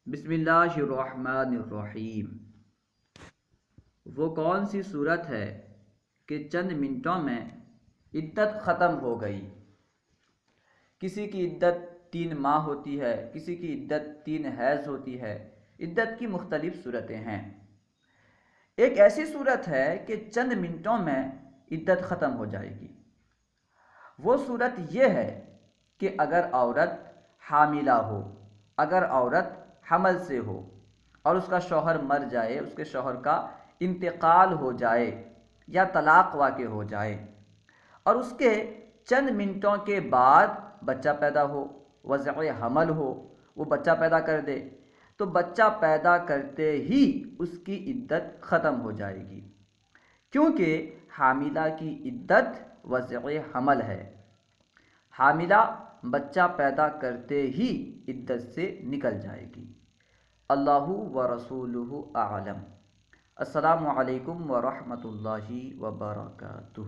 بسم اللہ الرحمن الرحیم۔ وہ کون سی صورت ہے کہ چند منٹوں میں عدت ختم ہو گئی؟ کسی کی عدت 3 ماہ ہوتی ہے، کسی کی عدت 3 حیض ہوتی ہے۔ عدت کی مختلف صورتیں ہیں۔ ایک ایسی صورت ہے کہ چند منٹوں میں عدت ختم ہو جائے گی۔ وہ صورت یہ ہے کہ اگر عورت حاملہ ہو، اگر عورت حمل سے ہو اور اس کا شوہر مر جائے، اس کے شوہر کا انتقال ہو جائے یا طلاق واقع ہو جائے اور اس کے چند منٹوں کے بعد بچہ پیدا ہو، وضع حمل ہو، وہ بچہ پیدا کر دے، تو بچہ پیدا کرتے ہی اس کی عدت ختم ہو جائے گی، کیونکہ حاملہ کی عدت وضع حمل ہے۔ حاملہ بچہ پیدا کرتے ہی عدت سے نکل جائے گی۔ اللہ و رسولہ اعلم۔ السلام علیکم ورحمۃ اللہ وبرکاتہ۔